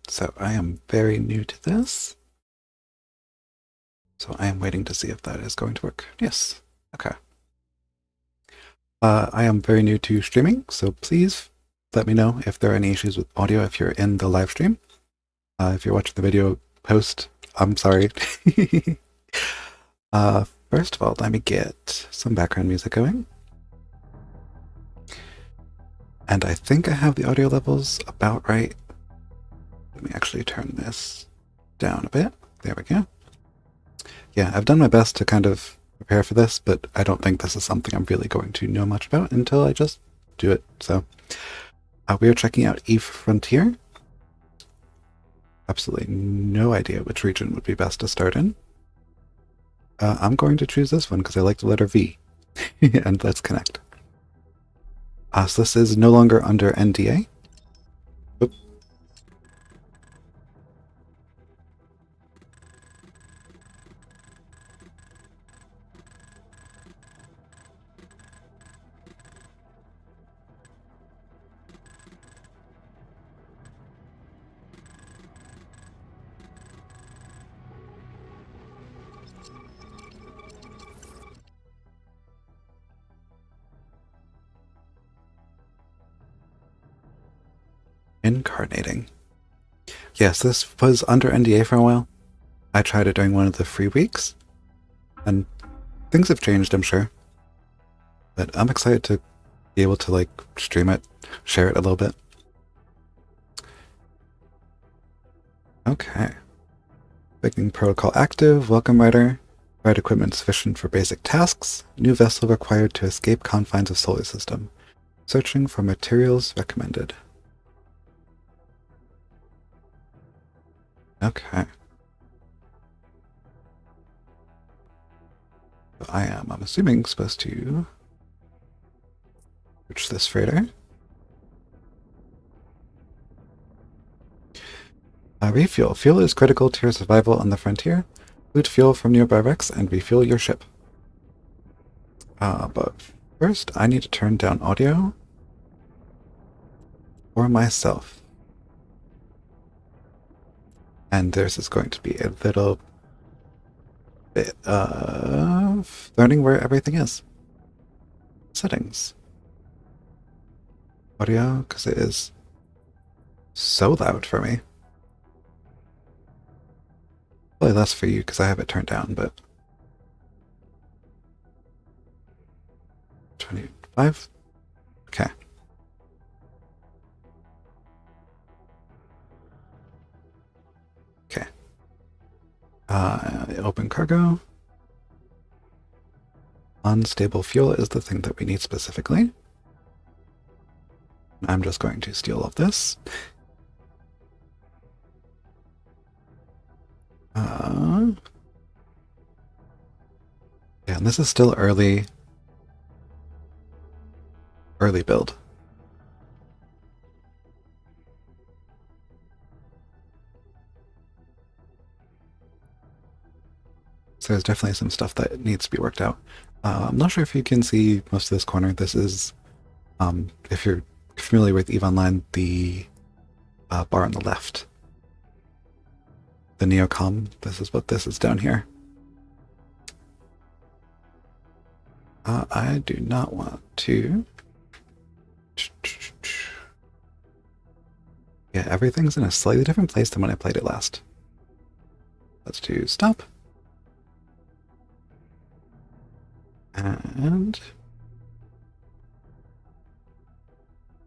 So I am very new to this. So I am waiting to see if that is going to work. Yes. Okay. I am very new to streaming, so please let me know if there are any issues with audio if you're in the live stream. If you're watching the video post, I'm sorry. First of all, let me get some background music going. And I think I have the audio levels about right. Let me actually turn this down a bit. There we go. Yeah, I've done my best to kind of prepare for this, but I don't think this is something I'm really going to know much about until I just do it. So we are checking out Eve Frontier. Absolutely no idea which region would be best to start in. I'm going to choose this one because I like the letter V. And let's connect. So this is no longer under NDA. Oop. Incarnating. Yes, this was under NDA for a while. I tried it during one of the free weeks, and things have changed, I'm sure. But I'm excited to be able to like stream it, share it a little bit. Okay. Making protocol active, welcome rider. Ride equipment sufficient for basic tasks. New vessel required to escape confines of solar system. Searching for materials recommended. Okay. So I'm assuming, supposed to reach this freighter. Refuel. Fuel is critical to your survival on the frontier. Loot fuel from nearby wrecks and refuel your ship. But first, I need to turn down audio for myself. And there's is going to be a little bit of learning where everything is. Settings. Audio, because it is so loud for me. Probably less for you because I have it turned down, but 25? Okay. Okay. Open cargo. Unstable fuel is the thing that we need specifically. I'm just going to steal all of this. Yeah, and this is still early build. So there's definitely some stuff that needs to be worked out. I'm not sure if you can see most of this corner. This is, if you're familiar with EVE Online, the bar on the left. The Neocom, this is what this is down here. I do not want to... Yeah, everything's in a slightly different place than when I played it last. Let's do stop. And...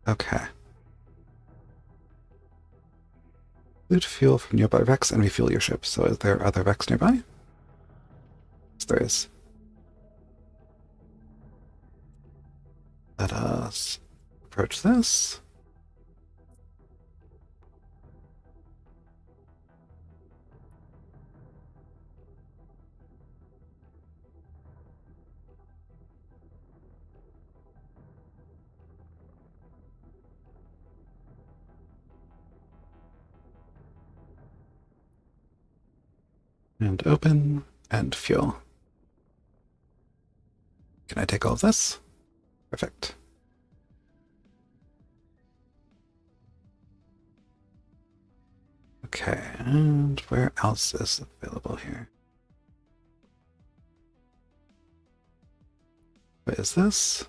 okay. Loot fuel from nearby wrecks and refuel your ship. So is there other wrecks nearby? Yes, there is. Let us approach this. And open and fuel. Can I take all of this? Perfect. Okay, and where else is available here? What is this?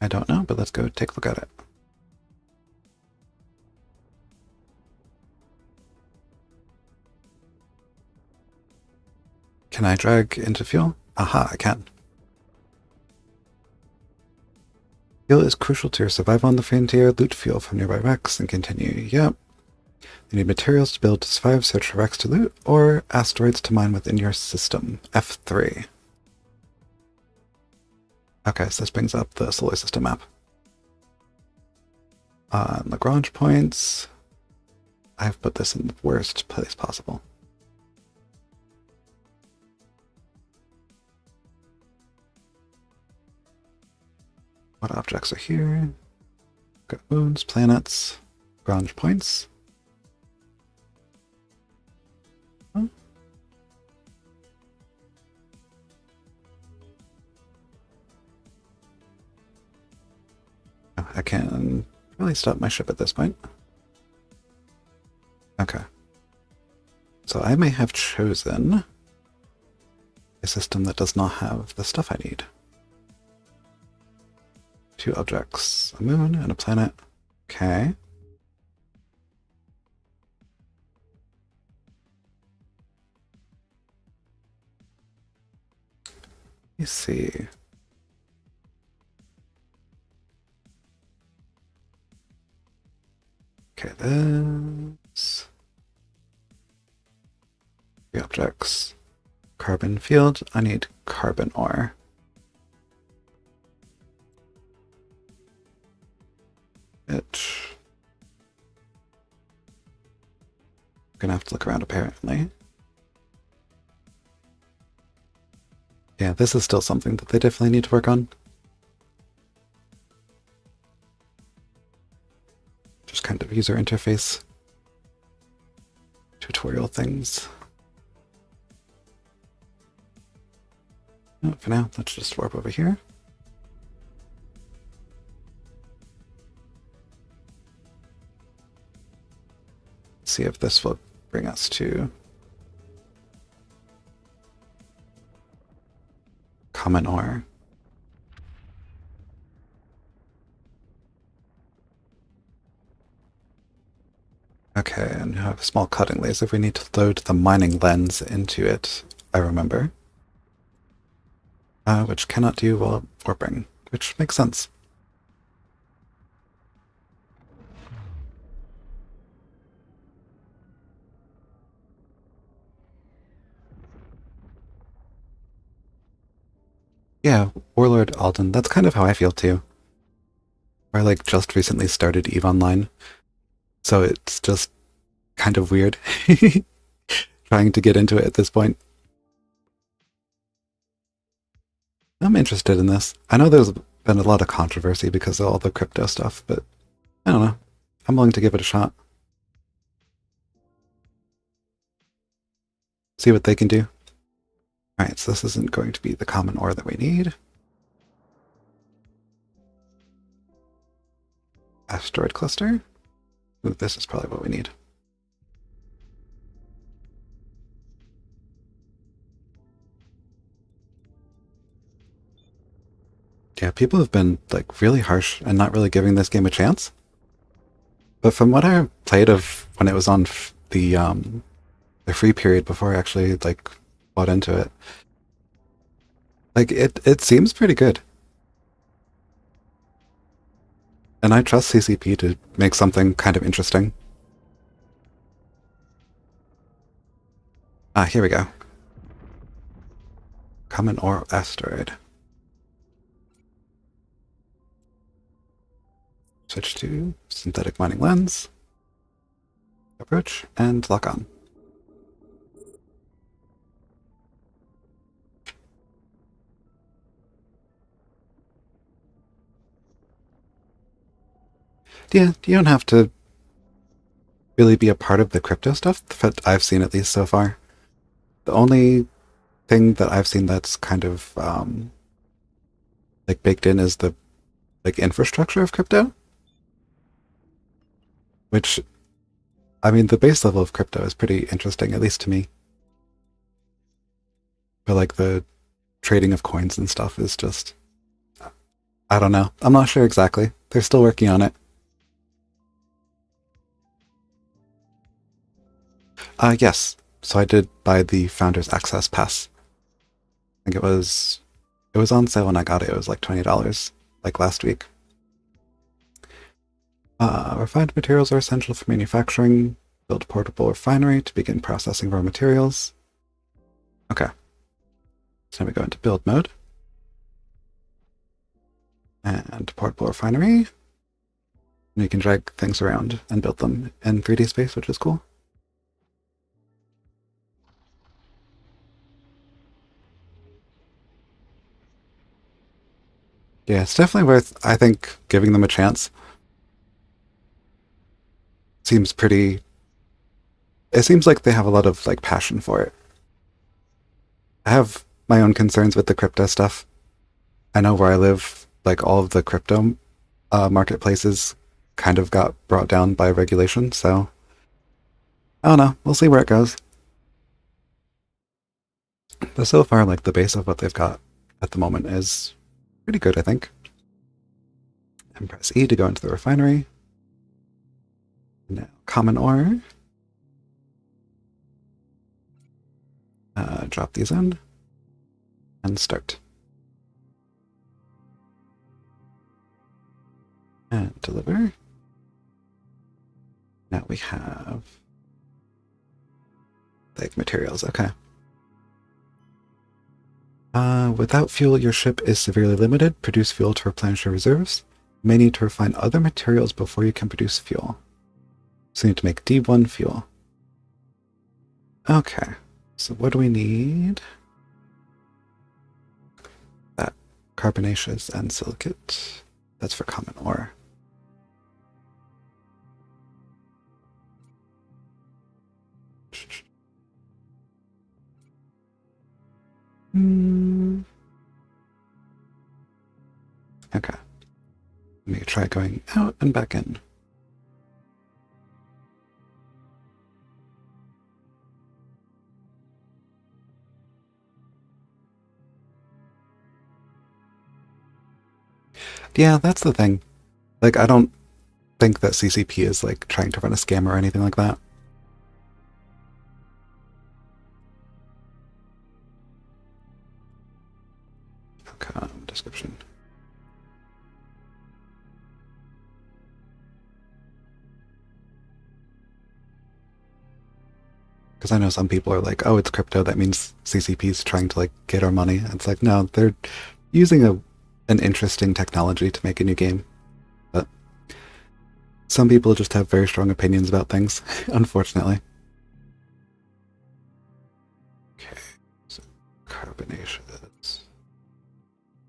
I don't know, but let's go take a look at it. Can I drag into fuel? Aha, I can. Fuel is crucial to your survival on the frontier. Loot fuel from nearby wrecks and continue. Yep. You need materials to build to survive, search for wrecks to loot, or asteroids to mine within your system. F3. Okay, so this brings up the solar system map. Lagrange points. I've put this in the worst place possible. What objects are here? Got moons, planets, Lagrange points. Oh. I can really stop my ship at this point. Okay. So I may have chosen a system that does not have the stuff I need. 2 objects, a moon and a planet. Okay. Let me see. Okay, this. 3 objects. Carbon field. I need carbon ore. Gonna have to look around apparently. Yeah, this is still something that they definitely need to work on. Just kind of user interface tutorial things. For now, let's just warp over here. See if this will bring us to common ore. Okay, and we have a small cutting laser. We need to load the mining lens into it, I remember. Which cannot do while warping, which makes sense. Yeah, Warlord Alden, that's kind of how I feel too. I like just recently started EVE Online, so it's just kind of weird trying to get into it at this point. I'm interested in this. I know there's been a lot of controversy because of all the crypto stuff, but I don't know. I'm willing to give it a shot. See what they can do. Alright, so this isn't going to be the common ore that we need. Asteroid cluster. Ooh, this is probably what we need. Yeah, people have been like really harsh and not really giving this game a chance. But from what I played of when it was on the free period before I actually like bought into it, like it seems pretty good. And I trust CCP to make something kind of interesting. Ah, here we go. Common ore asteroid. Switch to synthetic mining lens. Approach and lock on. Yeah, you don't have to really be a part of the crypto stuff that I've seen, at least so far. The only thing that I've seen that's kind of like baked in is the like infrastructure of crypto, which I mean, the base level of crypto is pretty interesting, at least to me. But like the trading of coins and stuff is just, I don't know. I'm not sure exactly. They're still working on it. Yes. So I did buy the Founders Access Pass. I think it was on sale when I got it. It was like $20, like last week. Refined materials are essential for manufacturing. Build portable refinery to begin processing raw materials. Okay. So now we go into build mode. And portable refinery. And you can drag things around and build them in 3D space, which is cool. Yeah, it's definitely worth, I think, giving them a chance. Seems pretty... It seems like they have a lot of like passion for it. I have my own concerns with the crypto stuff. I know where I live, like all of the crypto marketplaces kind of got brought down by regulation, so I don't know. We'll see where it goes. But so far, like the base of what they've got at the moment is pretty good, I think. And press E to go into the refinery. Now, common ore. Drop these in. And start. And deliver. Now we have like materials, okay. Without fuel, your ship is severely limited. Produce fuel to replenish your reserves. You may need to refine other materials before you can produce fuel. So you need to make D1 fuel. Okay, so what do we need? That carbonaceous and silicate. That's for common ore. Okay. Let me try going out and back in. Yeah, that's the thing. Like, I don't think that CCP is like trying to run a scam or anything like that. Okay, description. Because I know some people are like, oh, it's crypto, that means CCP's trying to like get our money. It's like, no, they're using an interesting technology to make a new game. But some people just have very strong opinions about things, unfortunately. Okay, so carbonaceous.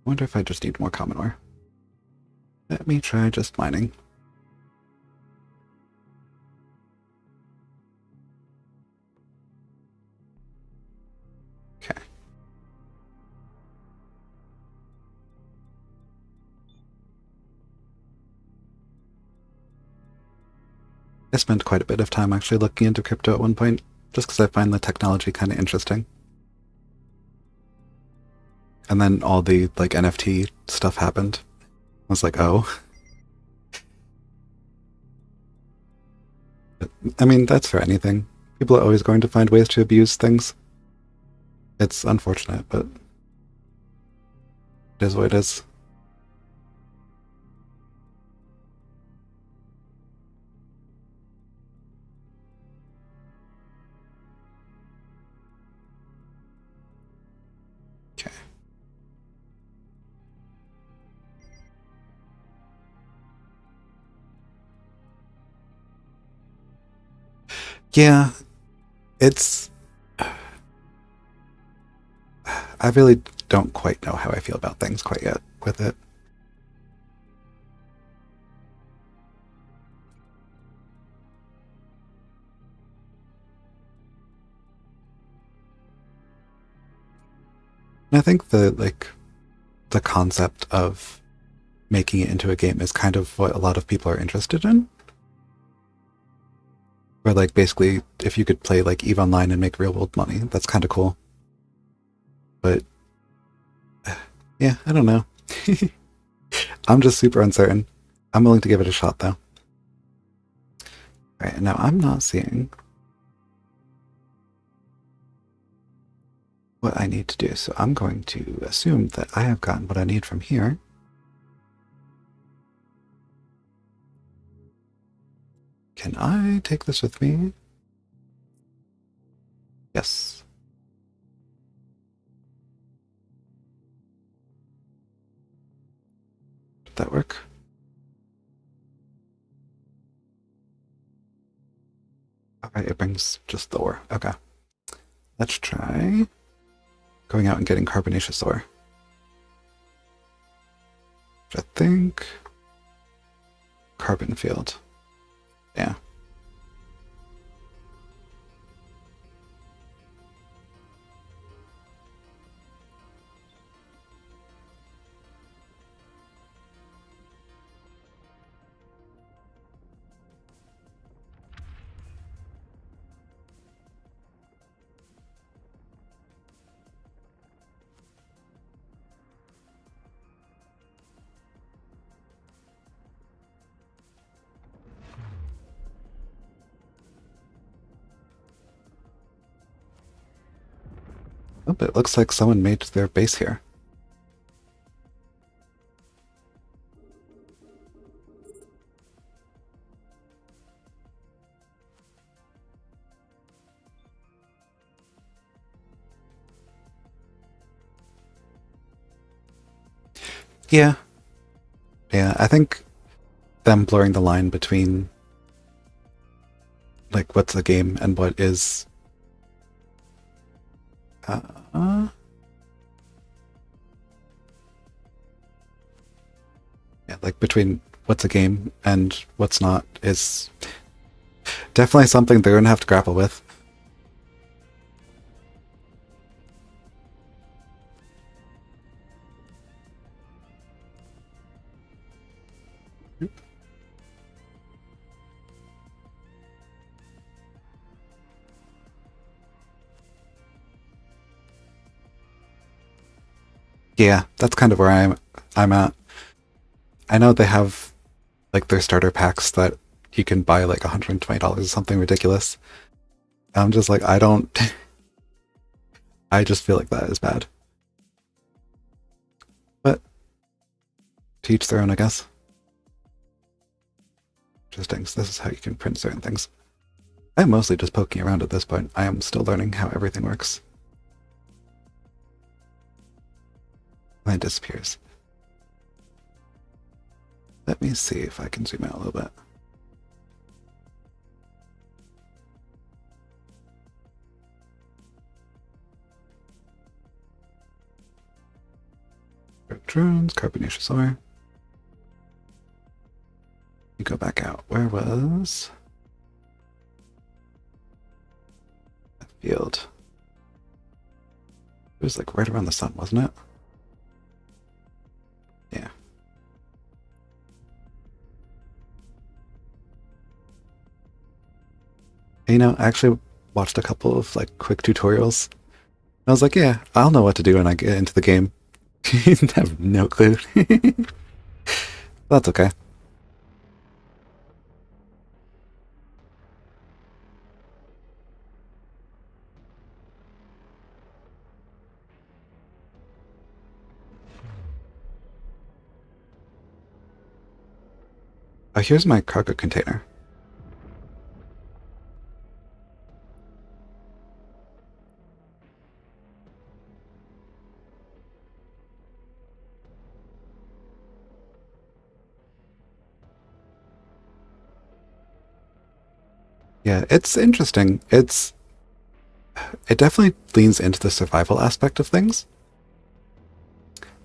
I wonder if I just need more common ore. Let me try just mining. Okay. I spent quite a bit of time actually looking into crypto at one point, just because I find the technology kind of interesting. And then all the like NFT stuff happened. I was like, oh. But, I mean, that's for anything. People are always going to find ways to abuse things. It's unfortunate, but it is what it is. Okay. Yeah, it's... I really don't quite know how I feel about things quite yet with it. And I think the concept of making it into a game is kind of what a lot of people are interested in. Or like basically if you could play like EVE Online and make real world money, that's kind of cool. But yeah, I don't know. I'm just super uncertain. I'm willing to give it a shot though. Alright, now I'm not seeing what I need to do, so I'm going to assume that I have gotten what I need from here. Can I take this with me? Yes. Did that work? Okay, it brings just the ore. Okay. Let's try going out and getting carbonaceous ore. Which I think... Carbon field. Yeah. Oh, it looks like someone made their base here. Yeah. Yeah, I think them blurring the line between like what's a game and what is yeah, like between what's a game and what's not is definitely something they're gonna have to grapple with. Yeah, that's kind of where I'm at. I know they have like their starter packs that you can buy like $120 or something ridiculous. I'm just like, I don't I just feel like that is bad. But to each their own, I guess. Interesting. So this is how you can print certain things. I'm mostly just poking around at this point. I am still learning how everything works. And it disappears. Let me see if I can zoom out a little bit. Drones, carbonaceous ore. You go back out. Where was that field? It was like right around the sun, wasn't it? Yeah. You know, I actually watched a couple of like quick tutorials. I was like, yeah, I'll know what to do when I get into the game. I have no clue. That's okay. Oh, here's my cargo container. Yeah, it's interesting. It definitely leans into the survival aspect of things.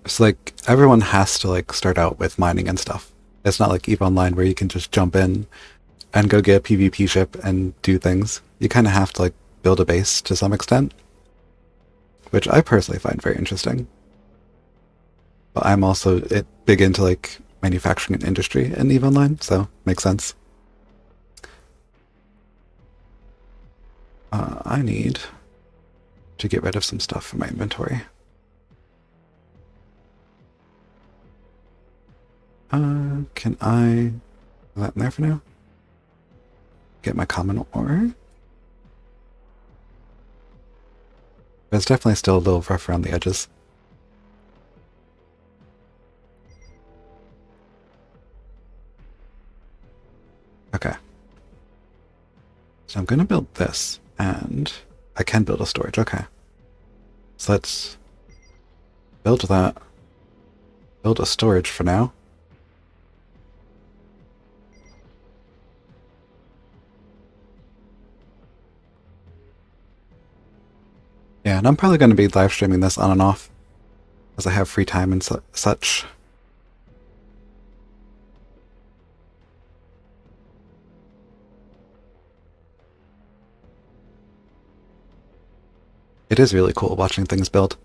It's like everyone has to like start out with mining and stuff. It's not like EVE Online where you can just jump in and go get a PvP ship and do things. You kind of have to like build a base to some extent, which I personally find very interesting. But I'm also big into like manufacturing and industry in EVE Online, so makes sense. I need to get rid of some stuff from my inventory. Can I put that in there for now? Get my common ore. But it's definitely still a little rough around the edges. Okay. So I'm gonna build this, and I can build a storage, okay. So let's build that. Build a storage for now. Yeah, and I'm probably going to be live streaming this on and off as I have free time and such. It is really cool watching things build.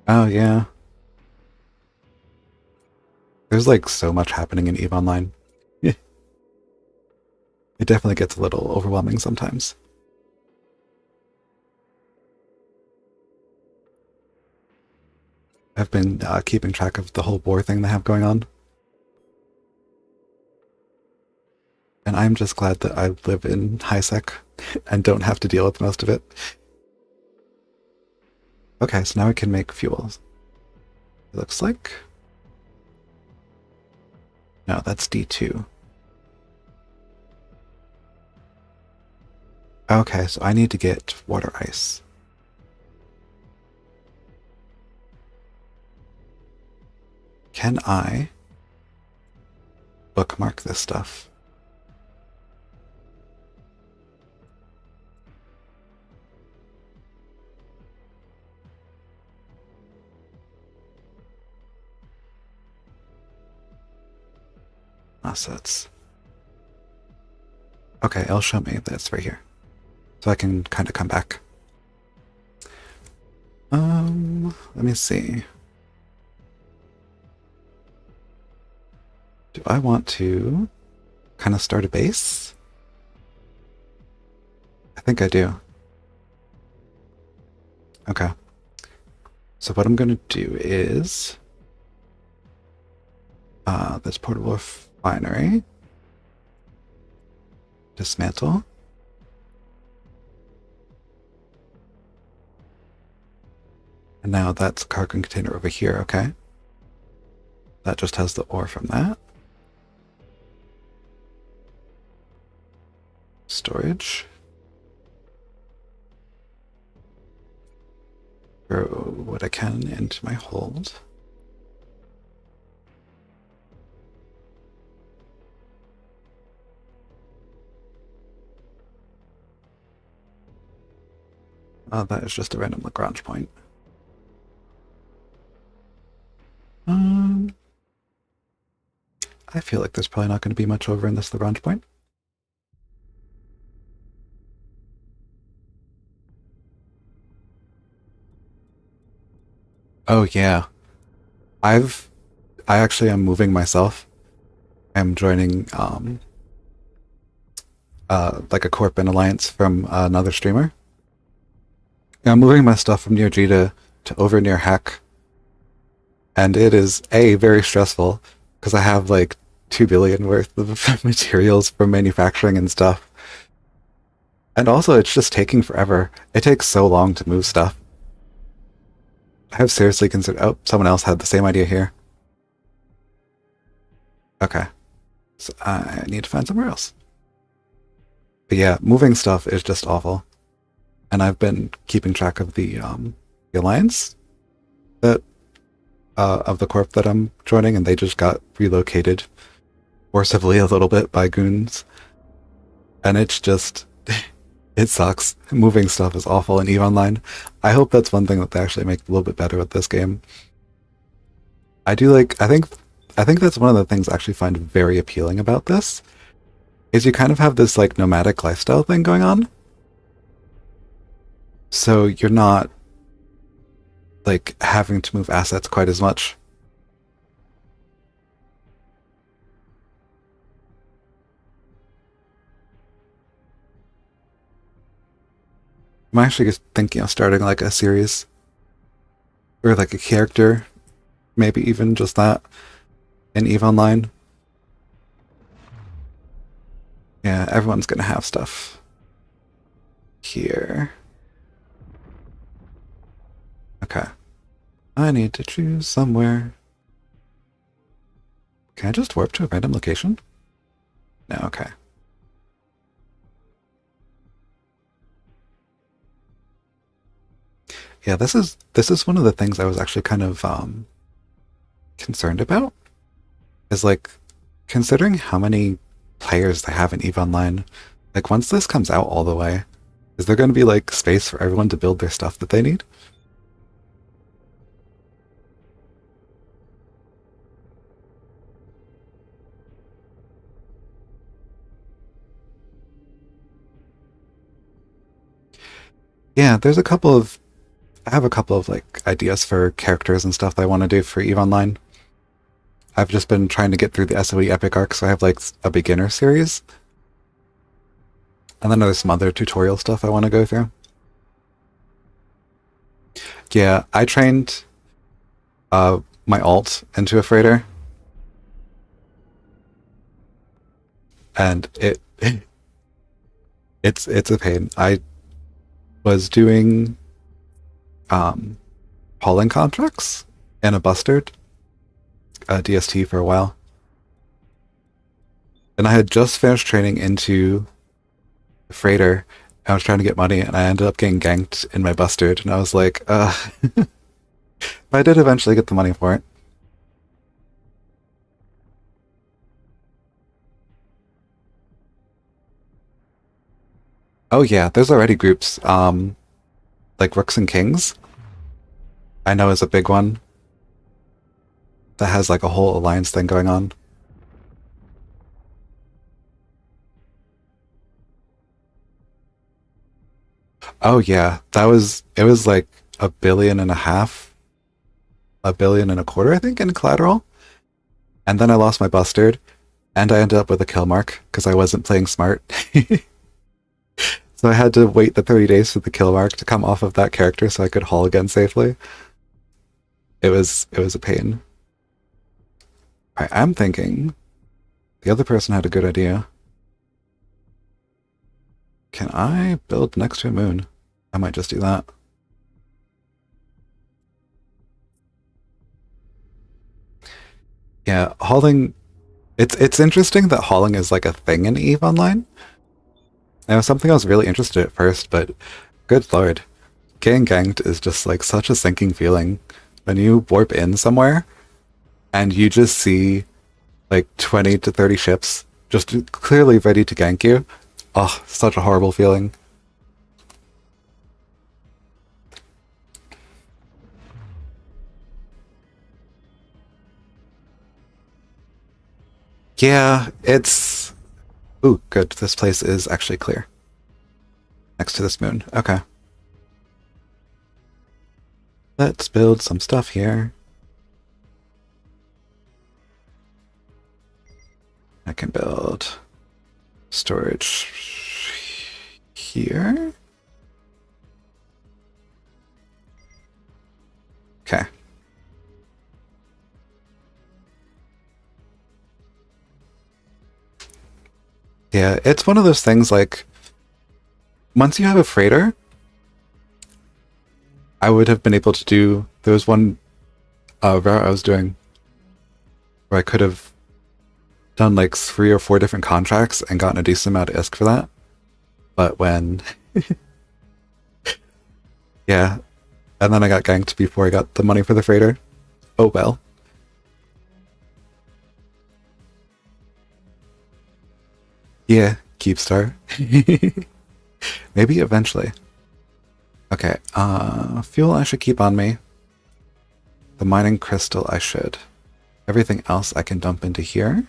Oh yeah. There's like so much happening in EVE Online. It definitely gets a little overwhelming sometimes. I've been keeping track of the whole war thing they have going on. And I'm just glad that I live in high-sec and don't have to deal with most of it. Okay, so now we can make fuels. It looks like... No, that's D2. Okay, so I need to get water ice. Can I bookmark this stuff? Assets. Okay, it'll show me that it's right here. So I can kind of come back. Let me see. Do I want to kind of start a base? I think I do. Okay. So what I'm going to do is this portable refinery. Dismantle. And now that's a cargo container over here, okay. That just has the ore from that. Storage. Throw what I can into my hold. That is just a random Lagrange point. I feel like there's probably not going to be much over in this Lagrange point. Oh yeah. I actually am moving myself. I'm joining like a corp and alliance from another streamer. Yeah, I'm moving my stuff from near G to over near Hack. And it is very stressful because I have like 2 billion worth of materials from manufacturing and stuff. And also it's just taking forever. It takes so long to move stuff. I have seriously considered... Oh, someone else had the same idea here. Okay. So I need to find somewhere else. But yeah, moving stuff is just awful. And I've been keeping track of the alliance that of the corp that I'm joining, and they just got relocated forcibly a little bit by goons. And it's just... It sucks. Moving stuff is awful in EVE Online. I hope that's one thing that they actually make a little bit better with this game. I do like... I think that's one of the things I actually find very appealing about this, is you kind of have this like nomadic lifestyle thing going on. So you're not like having to move assets quite as much. I'm actually just thinking of starting like a series or like a character, maybe even just that in EVE Online. Yeah, everyone's gonna have stuff here. Okay. I need to choose somewhere. Can I just warp to a random location? No, okay. Yeah, this is one of the things I was actually kind of concerned about. Is like considering how many players they have in EVE Online, like once this comes out all the way, is there going to be like space for everyone to build their stuff that they need? Yeah, I have a couple of like ideas for characters and stuff that I want to do for EVE Online. I've just been trying to get through the SOE Epic arc, so I have like a beginner series. And then there's some other tutorial stuff I want to go through. Yeah, I trained my alt into a freighter. And it's a pain. I was doing hauling contracts in a bustard DST for a while. And I had just finished training into the freighter. I was trying to get money and I ended up getting ganked in my bustard. And I was like, but I did eventually get the money for it. Oh yeah, there's already groups. Like Rooks and Kings, I know is a big one that has like a whole alliance thing going on. Oh yeah, it was like a billion and a half, a billion and a quarter, I think, in collateral. And then I lost my bustard, and I ended up with a kill mark because I wasn't playing smart. So I had to wait the 30 days for the kill mark to come off of that character so I could haul again safely. It was a pain. I'm thinking the other person had a good idea. Can I build next to a moon? I might just do that. Yeah, hauling. It's interesting that hauling is like a thing in EVE Online. It was something I was really interested in at first, but good lord, getting ganked is just like such a sinking feeling when you warp in somewhere and you just see like 20 to 30 ships just clearly ready to gank you. Oh, such a horrible feeling. Yeah, it's... Ooh, good. This place is actually clear. Next to this moon. Okay. Let's build some stuff here. I can build storage here. Okay. Yeah, it's one of those things like once you have a freighter, I would have been able to do. There was one route I was doing where I could have done like 3 or 4 different contracts and gotten a decent amount of ISK for that. But when, yeah, and then I got ganked before I got the money for the freighter. Oh well. Yeah, Keepstar. Maybe eventually. Okay, fuel I should keep on me. The mining crystal I should. Everything else I can dump into here.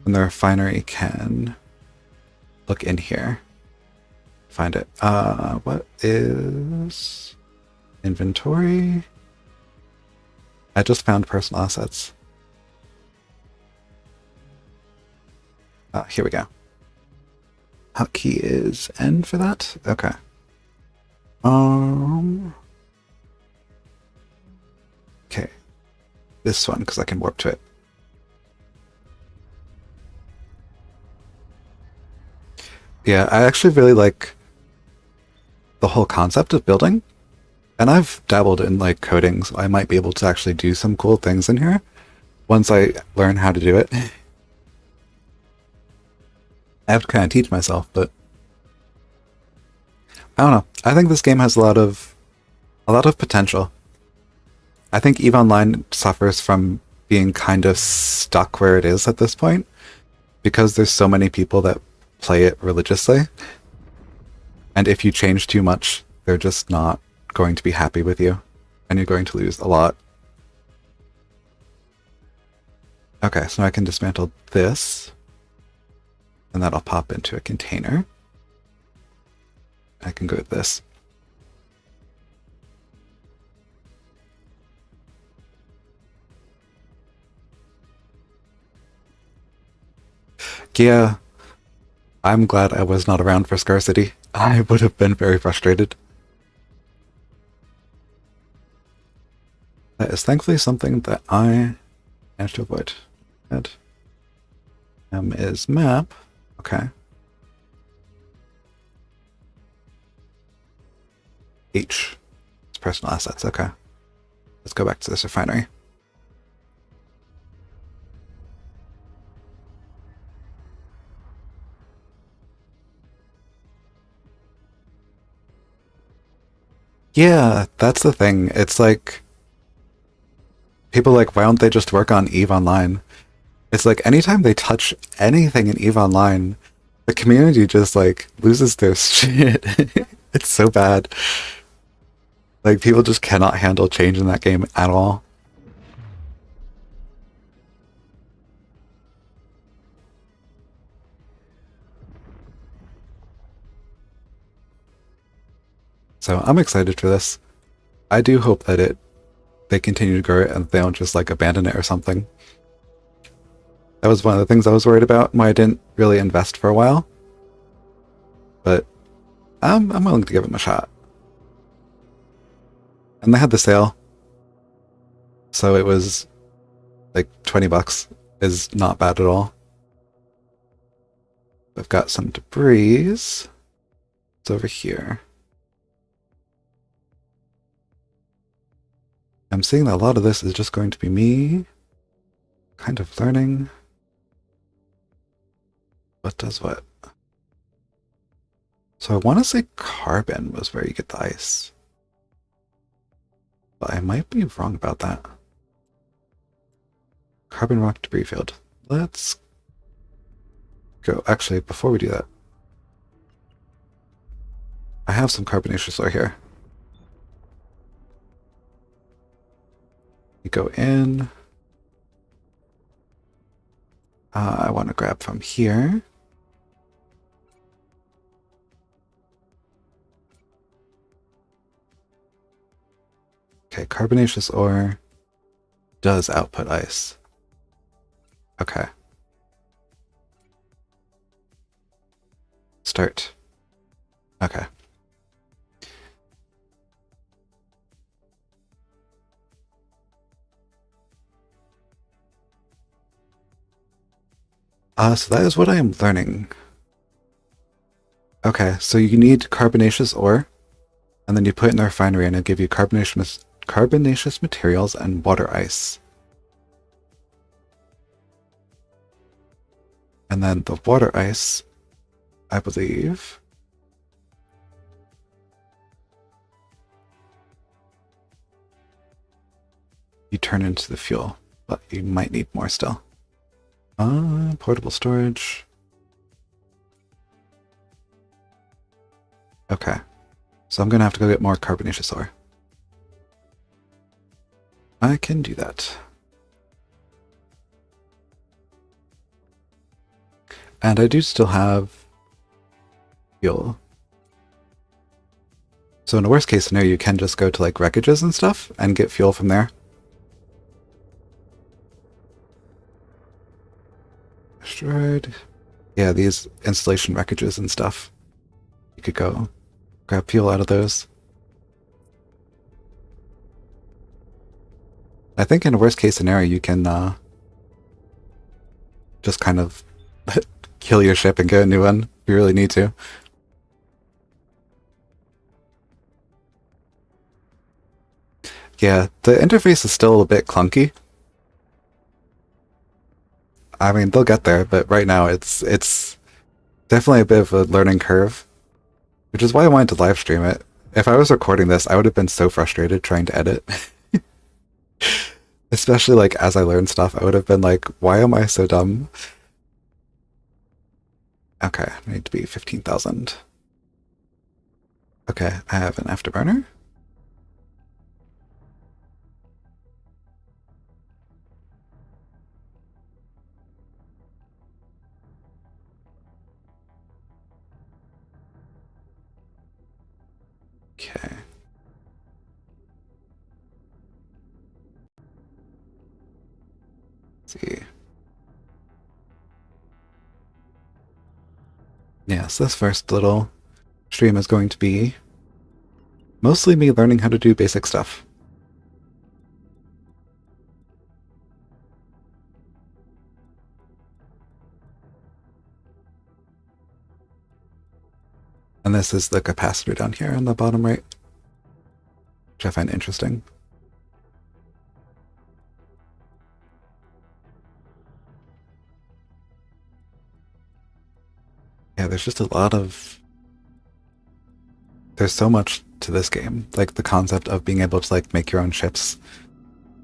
And the refinery can look in here. find it. What is inventory? I just found personal assets. Here we go. Hotkey is N for that? Okay. Okay. This one, because I can warp to it. Yeah, I actually really like the whole concept of building. And I've dabbled in like coding, so I might be able to actually do some cool things in here once I learn how to do it. I have to kind of teach myself, but I don't know. I think this game has a lot of potential. I think EVE Online suffers from being kind of stuck where it is at this point because there's so many people that play it religiously. And if you change too much, they're just not going to be happy with you, and you're going to lose a lot. Okay, so now I can dismantle this, and that'll pop into a container. I can go with this. Yeah, I'm glad I was not around for scarcity. I would have been very frustrated. That is thankfully something that I managed to avoid. Good. M is map. Okay. H is personal assets. Okay. Let's go back to this refinery. Yeah, that's the thing. It's like people are like, why don't they just work on EVE Online? It's like anytime they touch anything in EVE Online, the community just like loses their shit. It's so bad. Like people just cannot handle change in that game at all. So I'm excited for this. I do hope that they continue to grow it and they don't just like abandon it or something. That was one of the things I was worried about why I didn't really invest for a while. But I'm willing to give them a shot. And they had the sale. So it was like $20 is not bad at all. I've got some debris. It's over here. I'm seeing that a lot of this is just going to be me kind of learning what does what. So I want to say carbon was where you get the ice. But I might be wrong about that. Carbon rock debris field. Let's go. Actually, before we do that, I have some carbonaceous ore here. You go in. I want to grab from here. Okay, carbonaceous ore does output ice. Okay. Start. Okay. So that is what I am learning. Okay, so you need carbonaceous ore, and then you put it in the refinery and it'll give you carbonaceous materials and water ice. And then the water ice, I believe, you turn into the fuel, but you might need more still. Portable storage. Okay, so I'm gonna have to go get more carbonaceous ore. I can do that. And I do still have fuel. So in a worst case scenario, you can just go to like wreckages and stuff and get fuel from there. Destroyed. Yeah, these installation wreckages and stuff. You could go grab fuel out of those. I think in a worst case scenario, you can just kind of kill your ship and get a new one if you really need to. Yeah, the interface is still a bit clunky. I mean, they'll get there, but right now it's definitely a bit of a learning curve, which is why I wanted to live stream it. If I was recording this, I would have been so frustrated trying to edit. Especially like as I learned stuff, I would have been like, why am I so dumb? Okay, I need to be 15,000. Okay, I have an afterburner. Okay. Let's see. Yeah, so this first little stream is going to be mostly me learning how to do basic stuff. And this is the capacitor down here on the bottom right, which I find interesting. Yeah, there's just a lot of... There's so much to this game. Like the concept of being able to like make your own ships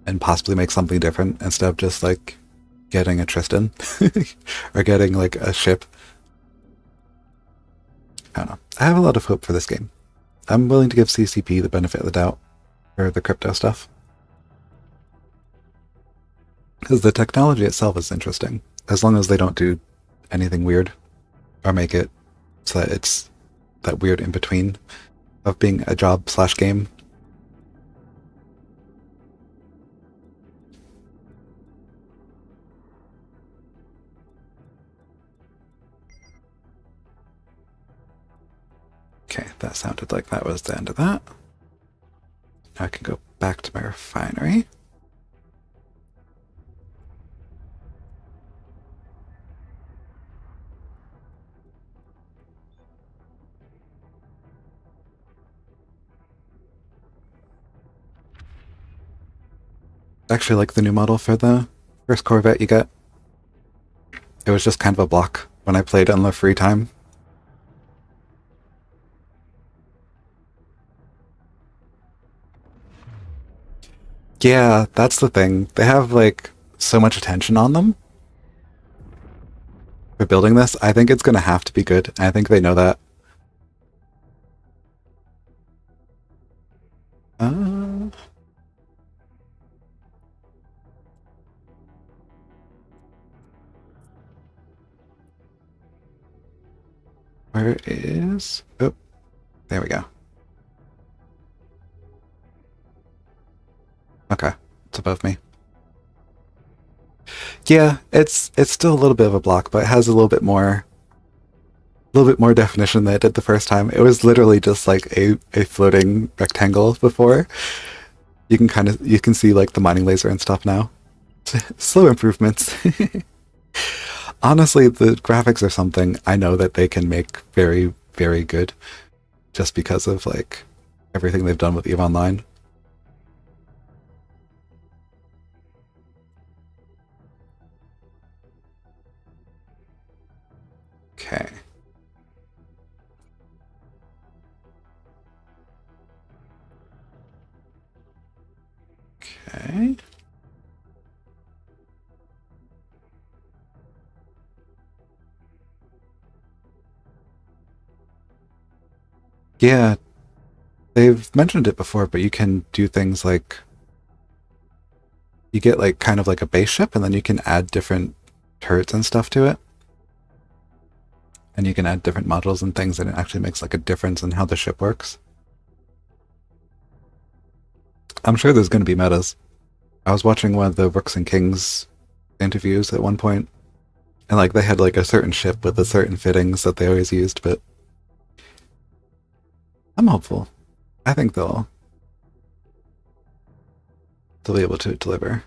and possibly make something different instead of just like getting a Tristan or getting like a ship. I don't know. I have a lot of hope for this game. I'm willing to give CCP the benefit of the doubt for the crypto stuff. Because the technology itself is interesting, as long as they don't do anything weird or make it so that it's that weird in between of being a job / game. Okay, that sounded like that was the end of that. Now I can go back to my refinery. Actually like the new model for the first Corvette you get. It was just kind of a block when I played in the free time. Yeah, that's the thing. They have like so much attention on them for building this. I think it's gonna have to be good. I think they know that. Where is... Oh, there we go. Okay, it's above me. Yeah, it's still a little bit of a block, but it has a little bit more definition than it did the first time. It was literally just like a floating rectangle before. You can see like the mining laser and stuff now. Slow improvements. Honestly, the graphics are something I know that they can make very, very good just because of like everything they've done with EVE Online. Okay. Okay. Yeah, they've mentioned it before, but you can do things like you get like kind of like a base ship and then you can add different turrets and stuff to it. And you can add different modules and things and it actually makes like a difference in how the ship works. I'm sure there's going to be metas. I was watching one of the Rooks and Kings interviews at one point, and like they had like a certain ship with a certain fittings that they always used, but I'm hopeful. I think they'll be able to deliver.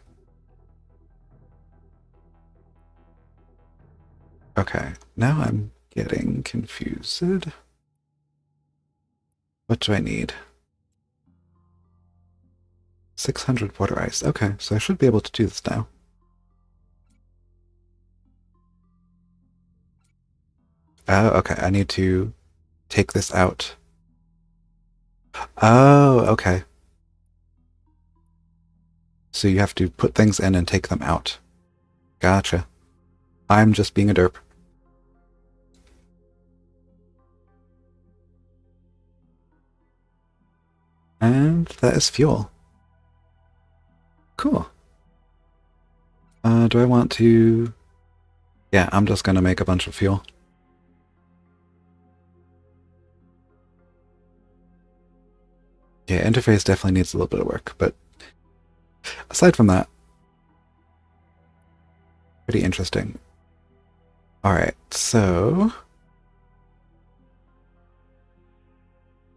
Okay, now I'm getting confused. What do I need? 600 water ice. Okay, so I should be able to do this now. Oh, okay, I need to take this out. Oh, okay. So you have to put things in and take them out. Gotcha. I'm just being a derp. And that is fuel. Cool. Do I want to... Yeah, I'm just gonna make a bunch of fuel. Yeah, interface definitely needs a little bit of work, but aside from that, pretty interesting. Alright, so...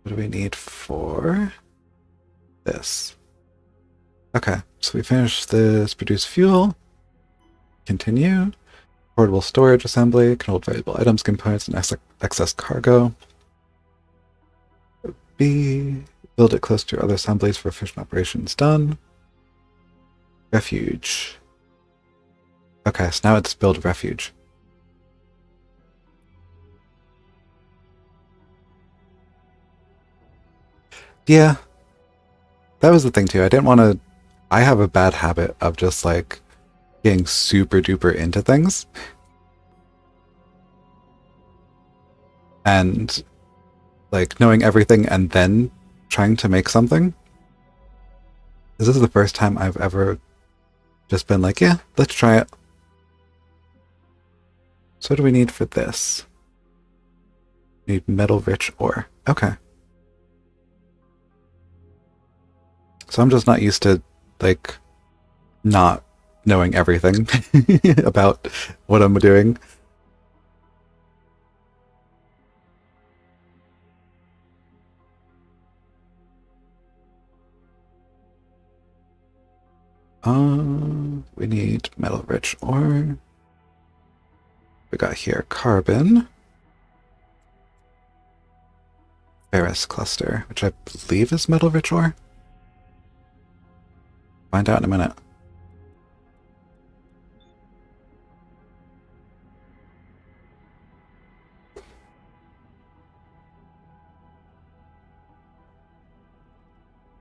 what do we need for this? Okay, so we finished this produce fuel. Continue. Portable storage assembly can hold valuable items, components, and excess cargo. B. Build it close to other assemblies for efficient operations done. Refuge. Okay, so now it's build refuge. Yeah. That was the thing too. I didn't want to... I have a bad habit of just like getting super duper into things. And like knowing everything and then trying to make something. This is the first time I've ever just been like, yeah, let's try it. So what do we need for this? We need metal-rich ore. Okay. So I'm just not used to, like, not knowing everything about what I'm doing. We need metal-rich ore. We got here carbon. Ferrous cluster, which I believe is metal-rich ore. Find out in a minute.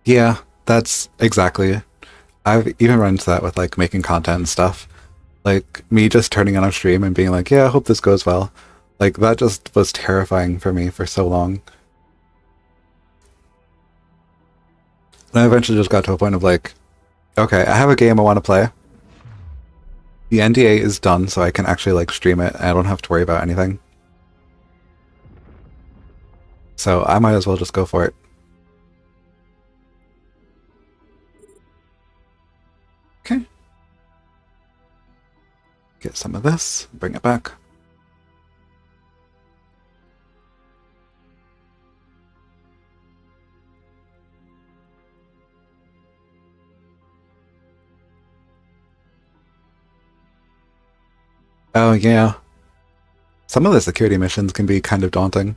Yeah, that's exactly it. I've even run into that with like making content and stuff. Like me just turning on a stream and being like, yeah, I hope this goes well. Like that just was terrifying for me for so long. And I eventually just got to a point of like, okay, I have a game I want to play. The NDA is done, so I can actually like stream it and I don't have to worry about anything. So I might as well just go for it. Okay. Get some of this, bring it back. Oh yeah. Some of the security missions can be kind of daunting.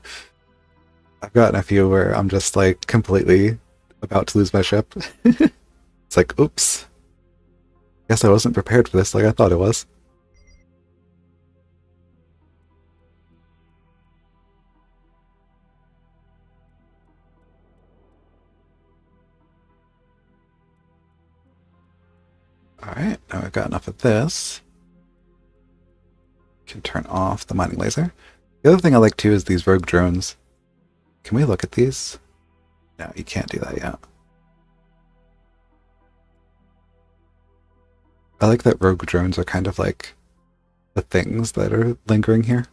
I've gotten a few where I'm just like completely about to lose my ship. It's like, oops. Guess I wasn't prepared for this like I thought it was. Alright, now I've got enough of this. Can turn off the mining laser. The other thing I like too is these rogue drones. Can we look at these? No, you can't do that yet. I like that rogue drones are kind of like the things that are lingering here.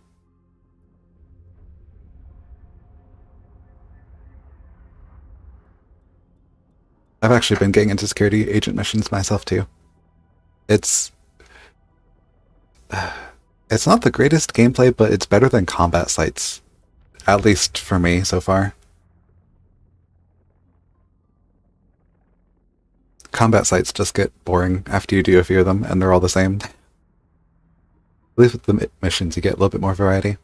I've actually been getting into security agent missions myself too. It's it's not the greatest gameplay, but it's better than combat sites. At least for me so far. Combat sites just get boring after you do a few of them, and they're all the same. At least with the missions, you get a little bit more variety.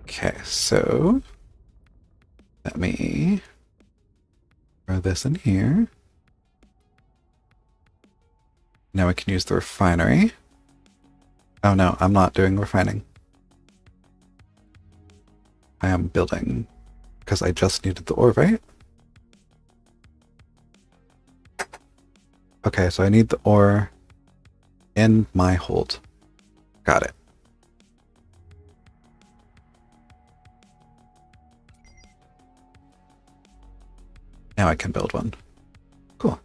Okay, so let me throw this in here. Now we can use the refinery. Oh no, I'm not doing refining. I am building, because I just needed the ore, right? Okay, so I need the ore in my hold. Got it. Now I can build one. Cool.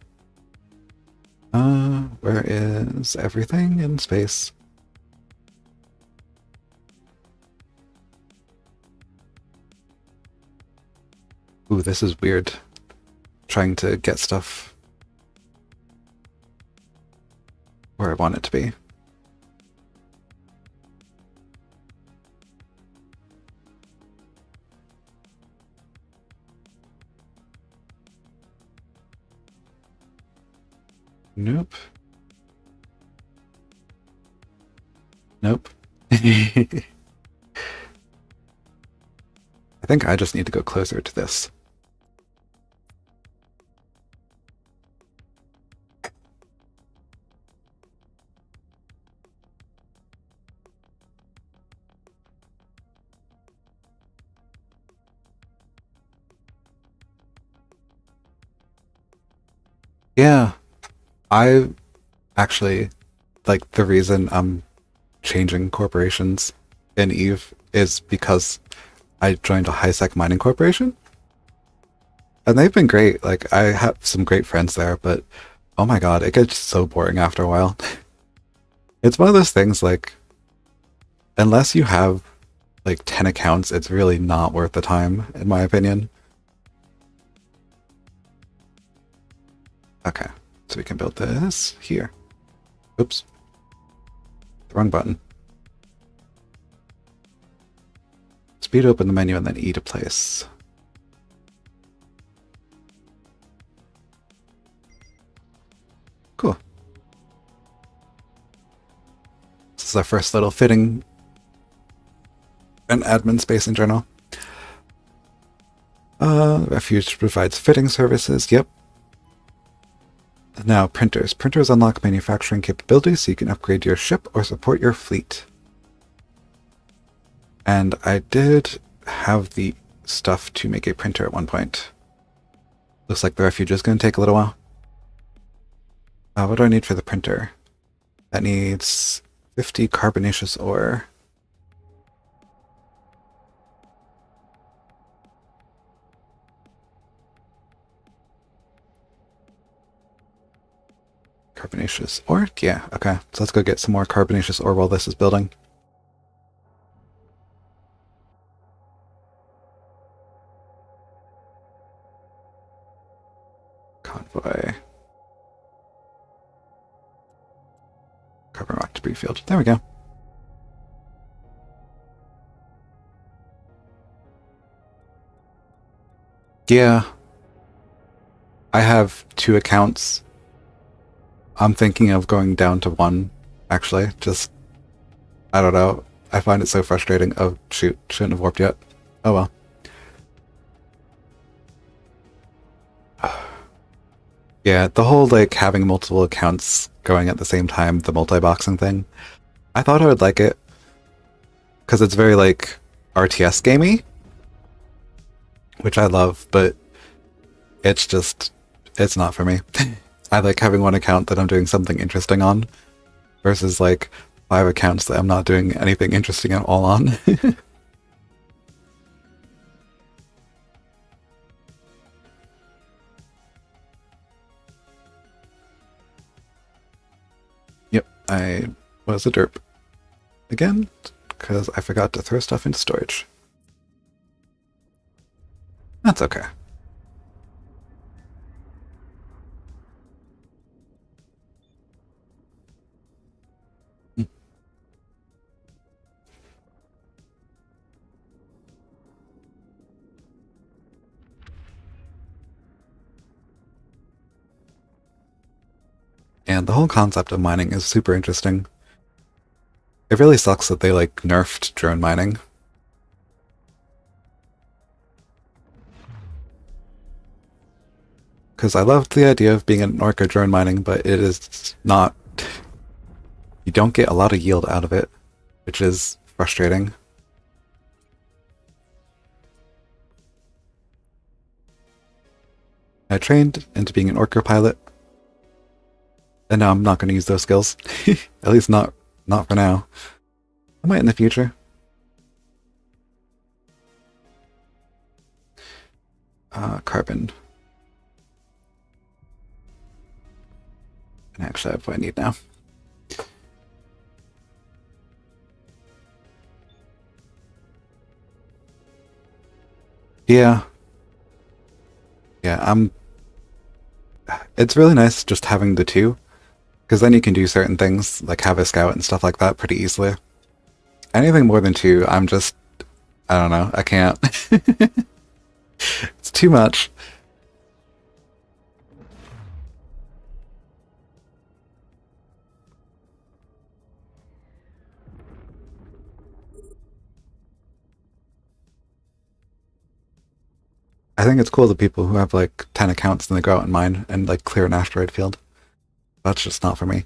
Where is everything in space? Ooh, this is weird. Trying to get stuff where I want it to be. Nope. Nope. I think I just need to go closer to this. Yeah, I actually, like, the reason I'm changing corporations in EVE is because I joined a high-sec mining corporation. And they've been great. Like, I have some great friends there, but oh my god, it gets so boring after a while. It's one of those things, like, unless you have, like, 10 accounts, it's really not worth the time, in my opinion. Okay, so we can build this here. Oops. The wrong button. Speed open the menu and then E to place. Cool. This is our first little fitting and admin space in general. Refuge provides fitting services. Yep. Now, printers. Printers unlock manufacturing capabilities so you can upgrade your ship or support your fleet. And I did have the stuff to make a printer at one point. Looks like the refuge is going to take a little while. What do I need for the printer? That needs 50 carbonaceous ore. Carbonaceous ore? Yeah, okay. So let's go get some more carbonaceous ore while this is building. Convoy. Carbon rock debris field. There we go. Yeah. I have 2 accounts. I'm thinking of going down to 1, actually. Just, I don't know. I find it so frustrating. Oh, shoot. Shouldn't have warped yet. Oh well. Yeah, the whole, like, having multiple accounts going at the same time, the multi-boxing thing. I thought I would like it. Because it's very, like, RTS gamey. Which I love, but it's just, it's not for me. I like having one account that I'm doing something interesting on, versus like 5 accounts that I'm not doing anything interesting at all on. Yep, I was a derp. Again? because I forgot to throw stuff into storage. That's okay. And the whole concept of mining is super interesting. It really sucks that they like nerfed drone mining. Because I loved the idea of being an orca drone mining, but it is not... You don't get a lot of yield out of it, which is frustrating. I trained into being an orca pilot, and now I'm not going to use those skills. At least not for now. I might in the future. Carbon. And actually I have what I need now. Yeah. Yeah, it's really nice just having the two, because then you can do certain things, like have a scout and stuff like that pretty easily. Anything more than two, I don't know, I can't. It's too much. I think it's cool the people who have like 10 accounts and they go out and mine and like clear an asteroid field. That's just not for me.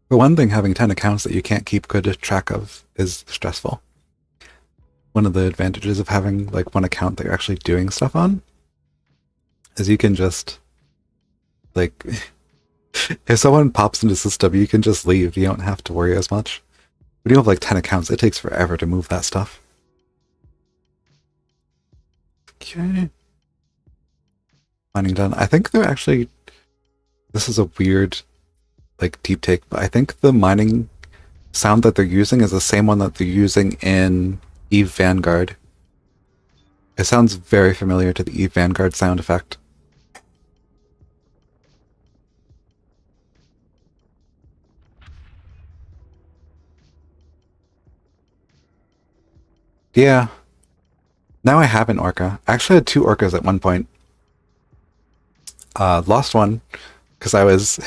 For one thing, having 10 accounts that you can't keep good track of is stressful. One of the advantages of having like one account that you're actually doing stuff on is you can just like if someone pops into the system, you can just leave. You don't have to worry as much. When you have like 10 accounts, it takes forever to move that stuff. Okay. Mining done. I think they're actually... This is a weird, like, deep take, but I think the mining sound that they're using is the same one that they're using in Eve Vanguard. It sounds very familiar to the Eve Vanguard sound effect. Yeah. Now I have an orca. I actually had 2 orcas at one point. Lost one because I was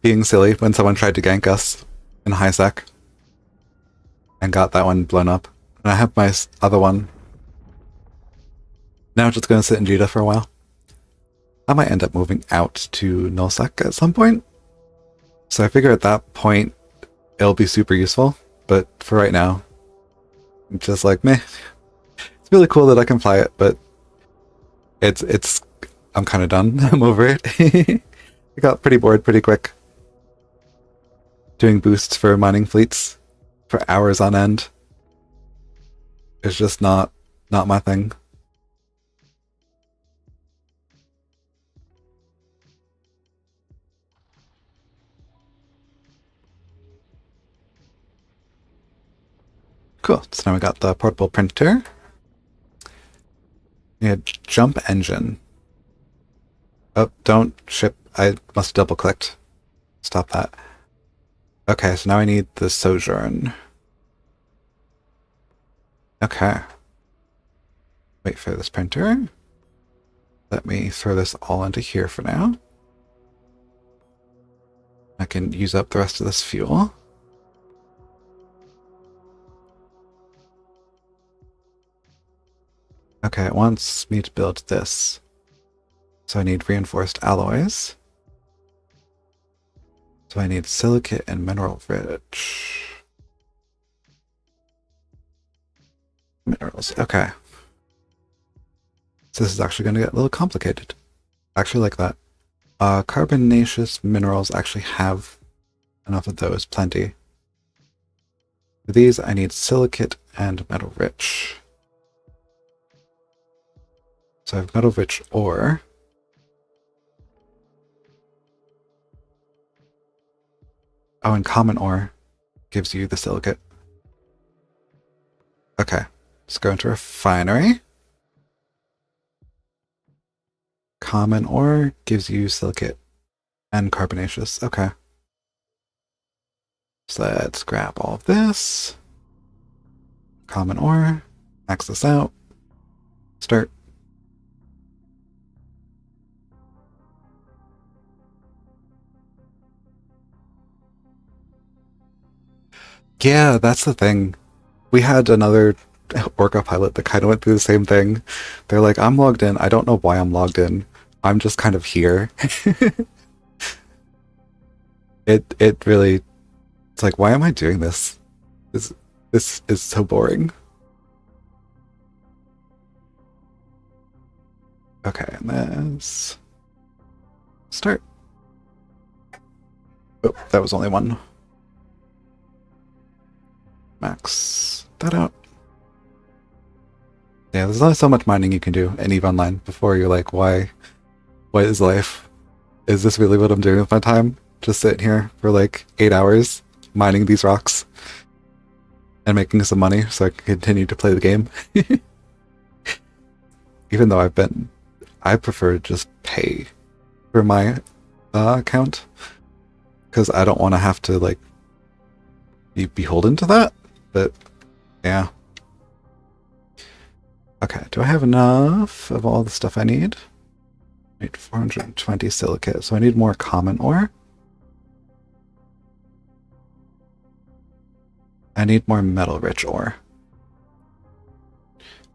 being silly when someone tried to gank us in high sec and got that one blown up. And I have my other one. Now I'm just going to sit in Jita for a while. I might end up moving out to nullsec at some point. So I figure at that point it'll be super useful. But for right now, I'm just like, meh. It's really cool that I can fly it, but I'm kind of done. I'm over it. I got pretty bored pretty quick. Doing boosts for mining fleets for hours on end. It's just not my thing. Cool. So now we got the portable printer. Yeah, jump engine. Oh, don't ship. I must have double clicked. Stop that. Okay, so now I need the sojourn. Okay. Wait for this printer. Let me throw this all into here for now. I can use up the rest of this fuel. Okay, it wants me to build this. So I need reinforced alloys. So I need silicate and mineral rich. Minerals, okay. So this is actually going to get a little complicated. I actually like that. Carbonaceous minerals actually have enough of those, plenty. For these, I need silicate and metal rich. So I have metal rich ore. Oh, and common ore gives you the silicate. Okay, let's go into refinery. Common ore gives you silicate and carbonaceous. Okay. So let's grab all of this. Common ore. Max this out. Start. Yeah, that's the thing. We had another Orca pilot that kind of went through the same thing. They're like, I'm logged in. I don't know why I'm logged in. I'm just kind of here. It really, it's like, why am I doing this? This is so boring. Okay, and let's start. Oh, that was only one. Max that out. Yeah, there's only so much mining you can do in EVE Online before you're like, why? What is life? Is this really what I'm doing with my time? Just sitting here for like 8 hours mining these rocks and making some money so I can continue to play the game. Even though I prefer to just pay for my account because I don't want to have to like be beholden to that. But yeah. Okay, do I have enough of all the stuff I need? I need 420 silicate, so I need more common ore. I need more metal-rich ore.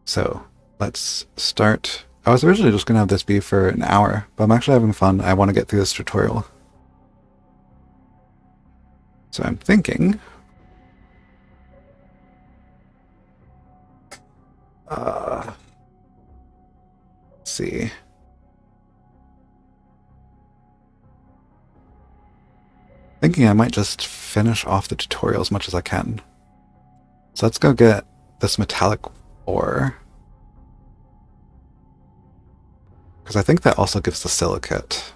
So let's start. I was originally just going to have this be for an hour, but I'm actually having fun. I want to get through this tutorial. So I'm thinking... let's see. Thinking I might just finish off the tutorial as much as I can. So let's go get this metallic ore. Because I think that also gives the silicate.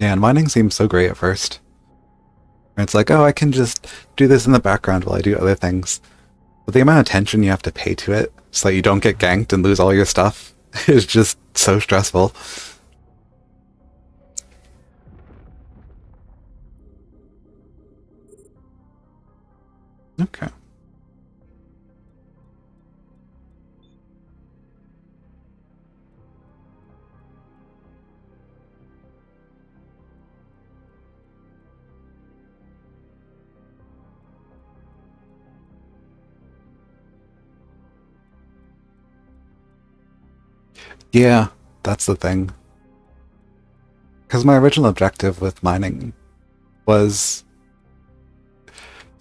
Yeah, and mining seems so great at first. It's like, oh, I can just do this in the background while I do other things. But the amount of attention you have to pay to it so that you don't get ganked and lose all your stuff is just so stressful. Okay. Yeah, that's the thing. Because my original objective with mining was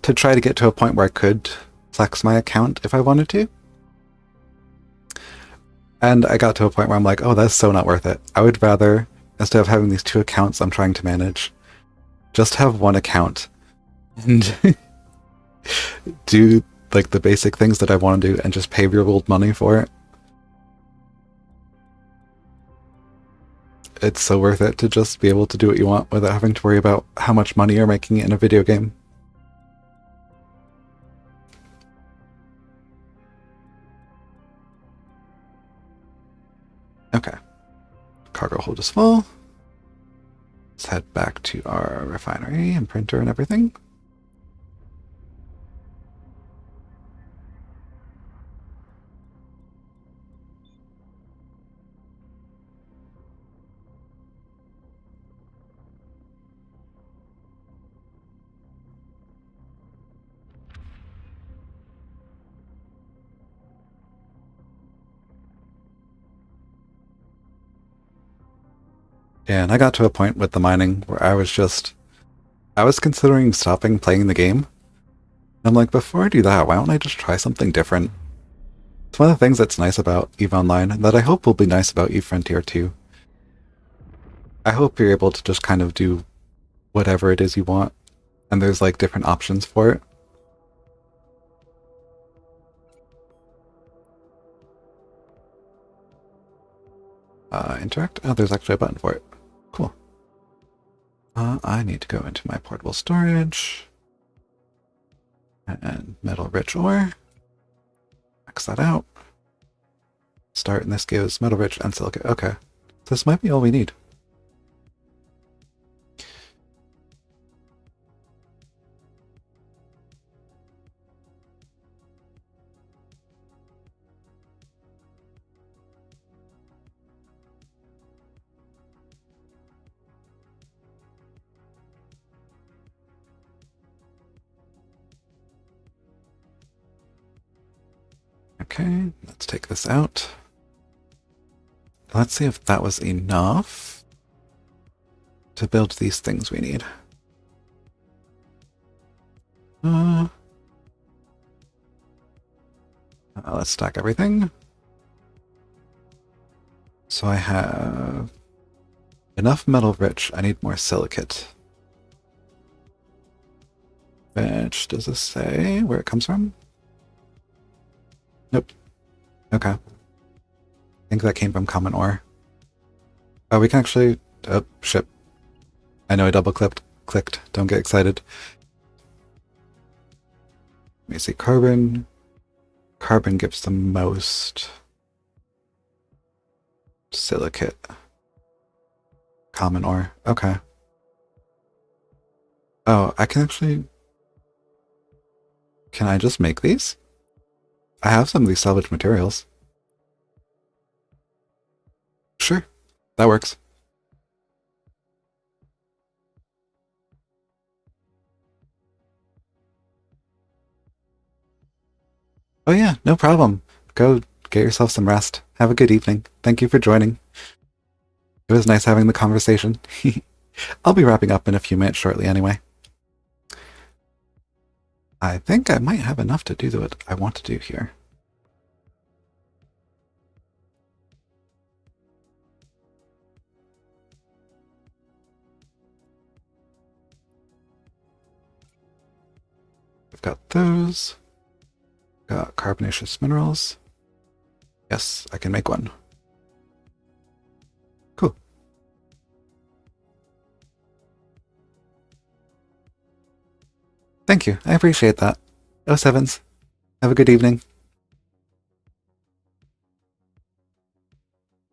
to try to get to a point where I could flex my account if I wanted to. And I got to a point where I'm like, oh, that's so not worth it. I would rather, instead of having these two accounts I'm trying to manage, just have one account and do like the basic things that I want to do and just pay real world money for it. It's so worth it to just be able to do what you want without having to worry about how much money you're making in a video game. Okay. Cargo hold is full. Let's head back to our refinery and printer and everything. Yeah, and I got to a point with the mining where I was considering stopping playing the game. I'm like, before I do that, why don't I just try something different? It's one of the things that's nice about EVE Online, and that I hope will be nice about EVE Frontier too. I hope you're able to just kind of do whatever it is you want, and there's like different options for it. Interact? Oh, there's actually a button for it. Cool. I need to go into my portable storage. And metal rich ore. Max that out. Start, and this gives metal rich and silicate. Okay. This might be all we need. Okay, let's take this out. Let's see if that was enough to build these things we need. Let's stack everything. So I have enough metal rich. I need more silicate. Which, does this say where it comes from? Nope. Okay. I think that came from common ore. Oh, we can actually... Oh, shit. I know I double-clicked. Don't get excited. Let me see. Carbon. Carbon gives the most silicate. Common ore. Okay. Oh, I can actually... Can I just make these? I have some of these salvage materials. Sure, that works. Oh yeah, no problem. Go get yourself some rest. Have a good evening. Thank you for joining. It was nice having the conversation. I'll be wrapping up in a few minutes shortly anyway. I think I might have enough to do what I want to do here. We've got those. Got carbonaceous minerals. Yes, I can make one. Cool. Thank you. I appreciate that. Oh, Sevens. Have a good evening.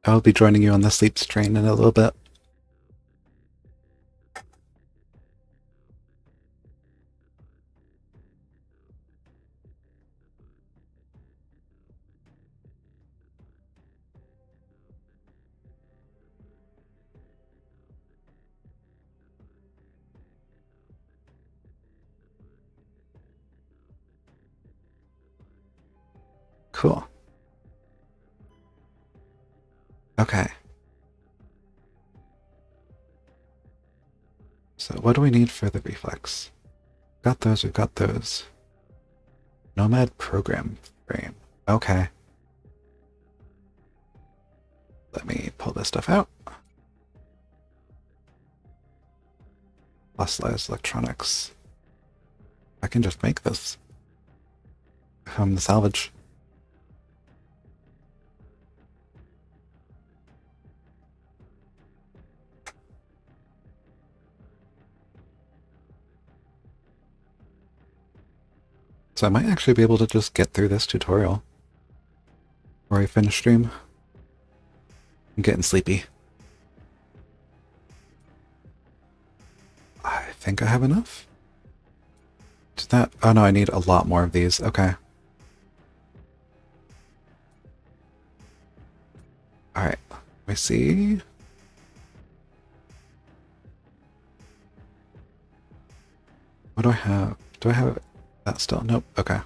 I will be joining you on the sleeps train in a little bit. Cool. Okay. So what do we need for the reflex? Got those, we've got those. Nomad program frame. Okay. Let me pull this stuff out. Fossilized electronics. I can just make this from the salvage. So I might actually be able to just get through this tutorial before I finish stream. I'm getting sleepy. I think I have enough. Is that... Oh no, I need a lot more of these. Okay. Alright, let me see. What do I have? Do I have that still? Nope. Okay.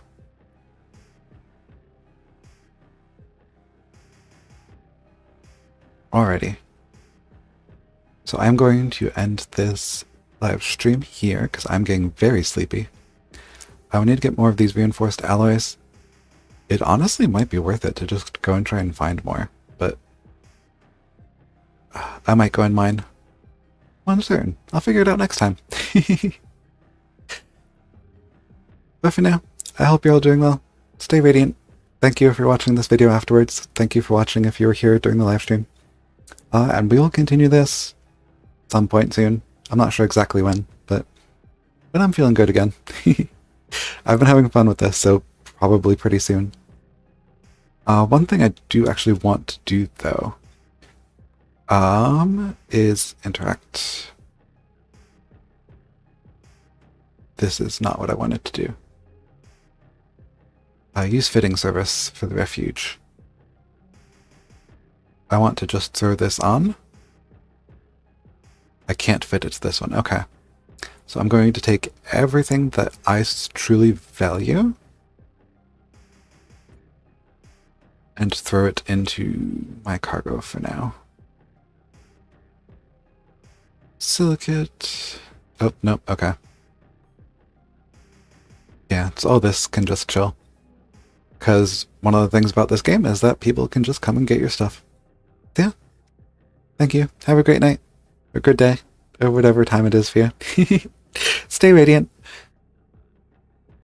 Alrighty. So I'm going to end this live stream here because I'm getting very sleepy. I will need to get more of these reinforced alloys. It honestly might be worth it to just go and try and find more, but I might go and mine. I'm uncertain. I'll figure it out next time. But for now, I hope you're all doing well. Stay radiant. Thank you for watching this video afterwards. Thank you for watching if you were here during the live stream. And we will continue this at some point soon. I'm not sure exactly when, but I'm feeling good again. I've been having fun with this, so probably pretty soon. One thing I do actually want to do, though, is interact. This is not what I wanted to do. Use fitting service for the refuge. I want to just throw this on. I can't fit it to this one. Okay. So I'm going to take everything that I truly value and throw it into my cargo for now. Silicate. Oh, nope. Okay. Yeah, so all this can just chill. Because one of the things about this game is that people can just come and get your stuff. Yeah. Thank you. Have a great night. Or good day. Or whatever time it is for you. Stay radiant.